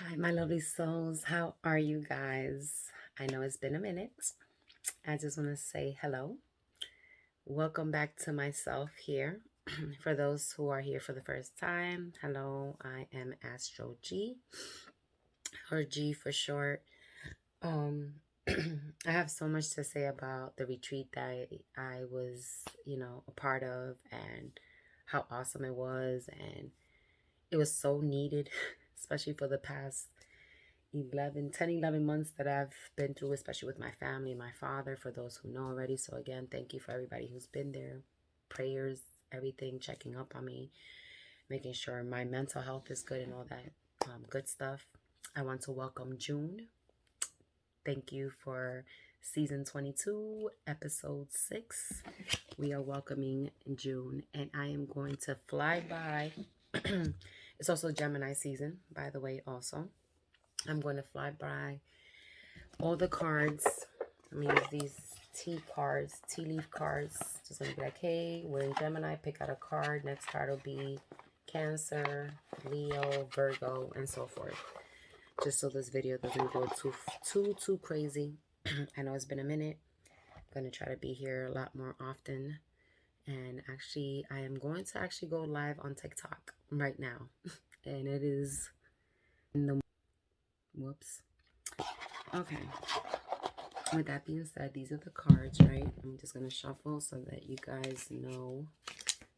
Hi, my lovely souls. How are you guys? I know it's been a minute. I just want to say hello. Welcome back to myself here. For those who are here for the first time, hello, I am Astro G, or G for short. Um, I have so much to say about the retreat that I was, a part of and how awesome it was. And it was so needed, especially for the past 11 months that I've been through, especially with my family, my father, for those who know already. So again, thank you for everybody who's been there. Prayers, everything, checking up on me, making sure my mental health is good and all that good stuff. I want to welcome June. Thank you for season 22, episode 6. We are welcoming June, and I am going to fly by. It's also Gemini season, by the way, also. I'm going to fly by all the cards. I'm going to use these tea leaf cards. Just going to be like, hey, we're in Gemini. Pick out a card. Next card will be Cancer, Leo, Virgo, and so forth. Just so this video doesn't go too crazy. I know it's been a minute. I'm going to try to be here a lot more often. And actually, I am going to actually go live on TikTok right now. And it is in the... Whoops. Okay. With that being said, these are the cards, right? I'm just going to shuffle so that you guys know.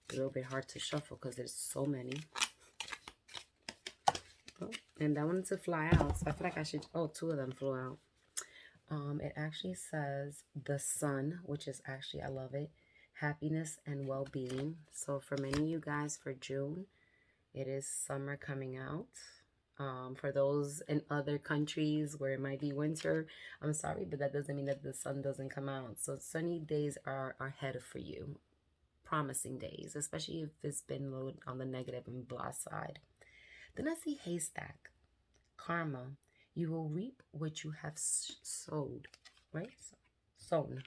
A little bit hard to shuffle because there's so many. Oh, and I wanted to fly out, so I feel like I should... Oh, two of them flew out. It actually says the sun, which is actually, I love it. Happiness and well-being. So for many of you guys, for June, it is summer coming out. For those in other countries where it might be winter, I'm sorry, but that doesn't mean that the sun doesn't come out. So sunny days are ahead for you. Promising days, especially if it's been low on the negative and blah side. Then I see haystack. Karma. You will reap what you have sowed, right? Sown.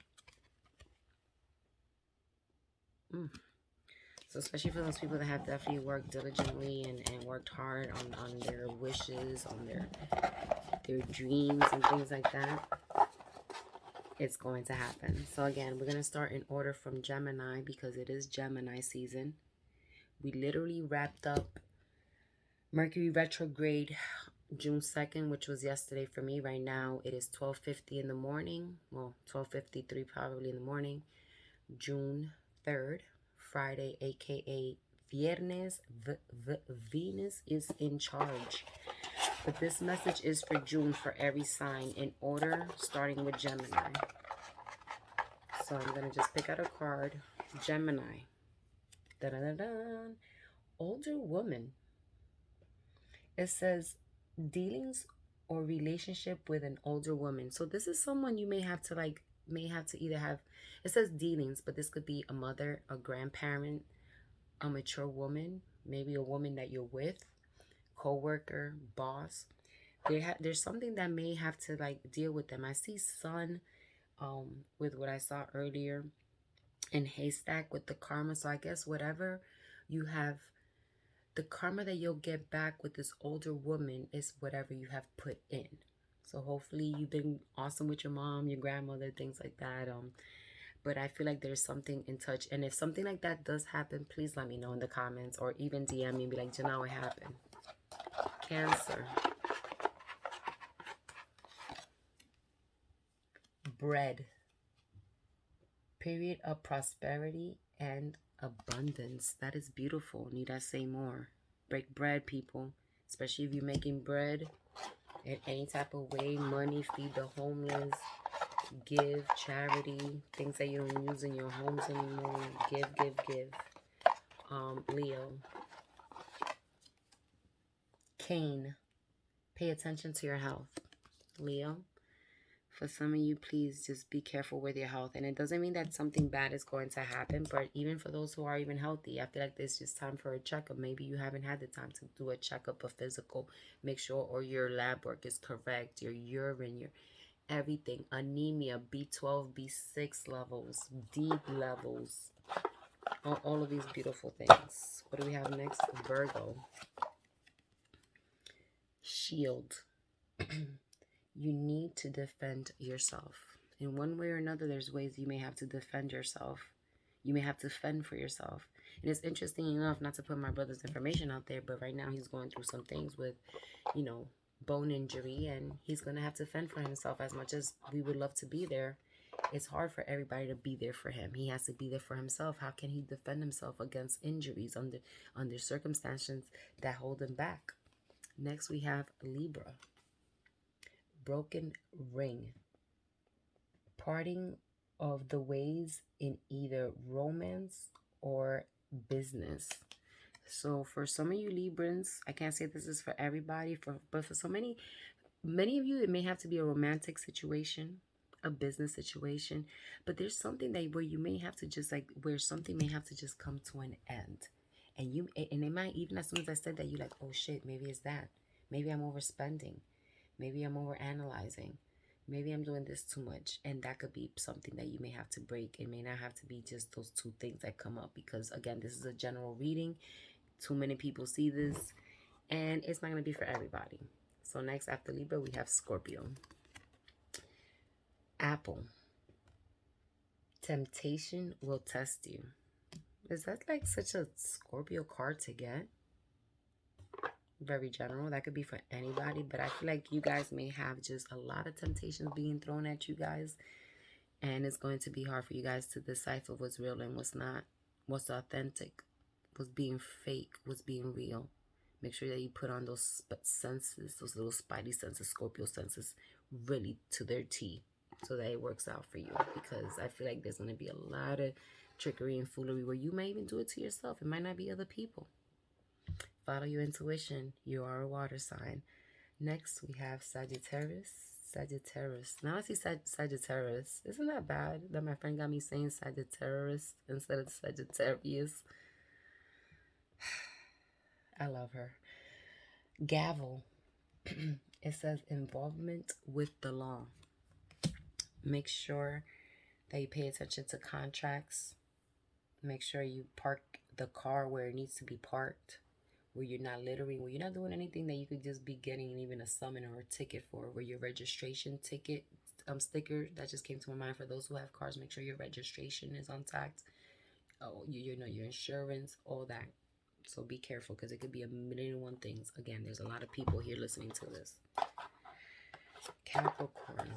So especially for those people that have definitely worked diligently and worked hard on their wishes, on their dreams and things like that, it's going to happen. So again, we're going to start in order from Gemini because it is Gemini season. We literally wrapped up Mercury retrograde June 2nd, which was yesterday for me. Right now, it is 12:50 in the morning. Well, 12:53 probably in the morning. June 3rd, Friday, aka Viernes. Venus is in charge. But this message is for June for every sign in order, starting with Gemini. So I'm going to just pick out a card. Gemini. Da-da-da-da. Older woman. It says dealings or relationship with an older woman. So this is someone you may have to either have, it says dealings, but this could be a mother, a grandparent, a mature woman, maybe a woman that you're with, co-worker, boss. There's something that may have to deal with them. I see sun with what I saw earlier in haystack with the karma. So I guess whatever you have, the karma that you'll get back with this older woman is whatever you have put in. So hopefully you've been awesome with your mom, your grandmother, things like that. But I feel like there's something in touch. And if something like that does happen, please let me know in the comments or even DM me and be like, Janelle, what happened? Cancer. Bread. Period of prosperity and abundance. That is beautiful. Need I say more? Break bread, people. Especially if you're making bread in any type of way. Money, feed the homeless, give, charity, things that you don't use in your homes anymore. Give. Leo. Cain. Pay attention to your health. Leo. For some of you, please just be careful with your health. And it doesn't mean that something bad is going to happen, but even for those who are even healthy, I feel like it's just time for a checkup. Maybe you haven't had the time to do a checkup, a physical, make sure or your lab work is correct, your urine, your everything, anemia, B12, B6 levels, D levels, all of these beautiful things. What do we have next? Virgo. shield. You need to defend yourself. In one way or another, there's ways you may have to defend yourself. You may have to fend for yourself. And it's interesting enough, not to put my brother's information out there, but right now he's going through some things with, bone injury, and he's going to have to fend for himself. As much as we would love to be there, it's hard for everybody to be there for him. He has to be there for himself. How can he defend himself against injuries under circumstances that hold him back? Next, we have Libra. Broken ring. Parting of the ways in either romance or business. So for some of you Librans, I can't say this is for everybody, but for so many of you, it may have to be a romantic situation, a business situation, but there's something where you may have to just where something may have to just come to an end. And it might, even as soon as I said that, you're like, oh shit, maybe it's that. Maybe I'm overspending. Maybe I'm overanalyzing. Maybe I'm doing this too much. And that could be something that you may have to break. It may not have to be just those two things that come up, because again, this is a general reading. Too many people see this, and it's not going to be for everybody. So next, after Libra, we have Scorpio. Apple. Temptation will test you. Is that like such a Scorpio card to get? Very general. That could be for anybody, but I feel like you guys may have just a lot of temptations being thrown at you guys, and it's going to be hard for you guys to decipher what's real and what's not, what's authentic, what's being fake, what's being real. Make sure that you put on those senses, those little spidey senses, Scorpio senses, really to their T, so that it works out for you, because I feel like there's going to be a lot of trickery and foolery where you may even do it to yourself. It might not be other people. Follow your intuition. You are a water sign. Next, we have Sagittarius. Sagittarius. Now I see Sagittarius. Isn't that bad that my friend got me saying Sagittarius instead of Sagittarius? I love her. Gavel. It says involvement with the law. Make sure that you pay attention to contracts. Make sure you park the car where it needs to be parked, where you're not littering, where you're not doing anything that you could just be getting even a summon or a ticket for, where your registration ticket sticker, that just came to my mind for those who have cars. Make sure your registration is intact. Oh, you know, your insurance, all that. So be careful, because it could be a million and one things. Again, there's a lot of people here listening to this. Capricorn.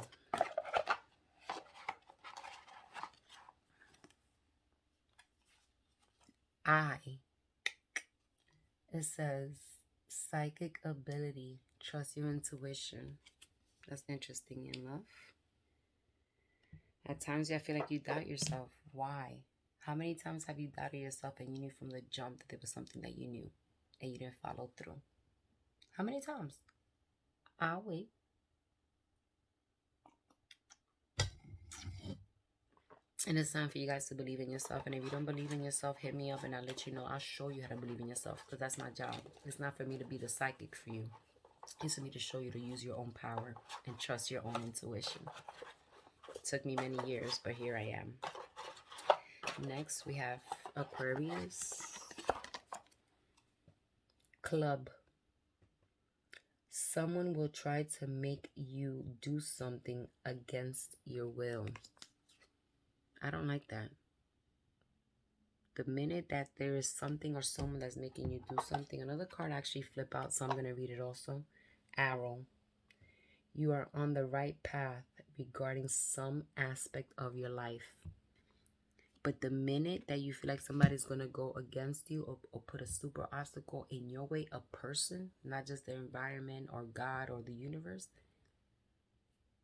It says psychic ability. Trust your intuition. That's interesting enough. At times, I feel like you doubt yourself. Why? How many times have you doubted yourself and you knew from the jump that there was something that you knew and you didn't follow through? How many times? I'll wait. And it's time for you guys to believe in yourself. And if you don't believe in yourself, hit me up and I'll let you know. I'll show you how to believe in yourself, because that's my job. It's not for me to be the psychic for you. It's for me to show you to use your own power and trust your own intuition. It took me many years, but here I am. Next, we have Aquarius. Club. Someone will try to make you do something against your will. I don't like that. The minute that there is something or someone that's making you do something, another card actually flip out, so I'm going to read it also. Arrow. You are on the right path regarding some aspect of your life. But the minute that you feel like somebody's going to go against you or put a super obstacle in your way, a person, not just the environment or God or the universe,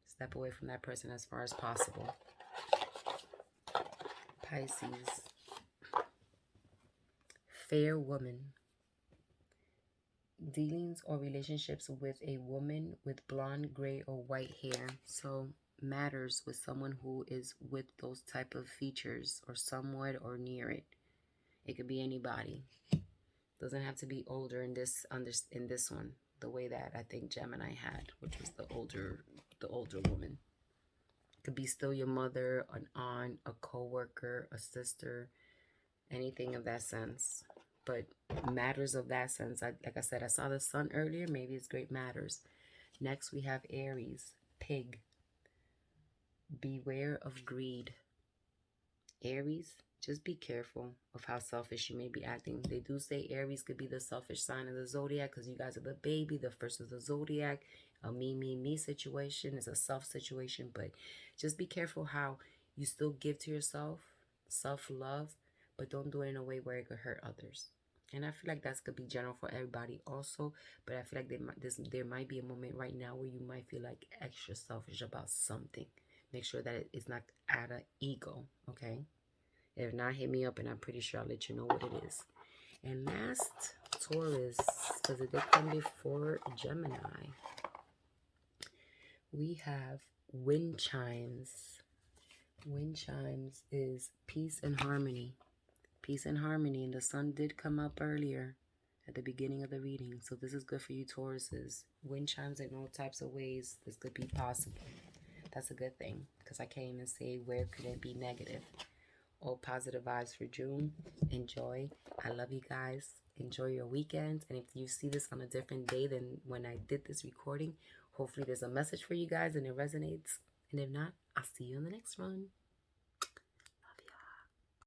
step away from that person as far as possible. Pisces. Fair woman. Dealings or relationships with a woman with blonde, gray, or white hair. So matters with someone who is with those type of features or somewhat or near it. It could be anybody. Doesn't have to be older in this one. The way that I think Gemini had, which was the older woman. Could be still your mother, an aunt, a co-worker, a sister, anything of that sense. but matters of that sense. Like I said, I saw the sun earlier. Maybe it's great matters. Next, we have Aries, pig. Beware of greed. Aries, just be careful of how selfish you may be acting. They do say Aries could be the selfish sign of the zodiac because you guys are the baby, the first of the zodiac. A me situation is a self situation, but just be careful how you still give to yourself, self-love, but don't do it in a way where it could hurt others. And I feel like that's could be general for everybody also, but I feel like there might be a moment right now where you might feel like extra selfish about something. Make sure that it's not out of ego, okay? If not, hit me up and I'm pretty sure I'll let you know what it is. And last, Taurus, because it did come before Gemini. We have wind chimes. Wind chimes is peace and harmony. Peace and harmony. And the sun did come up earlier at the beginning of the reading. So this is good for you, Tauruses. Wind chimes in all types of ways. This could be possible. That's a good thing because I can't even say where could it be negative. All positive vibes for June. Enjoy. I love you guys. Enjoy your weekend. And if you see this on a different day than when I did this recording, hopefully there's a message for you guys and it resonates. And if not, I'll see you in the next one.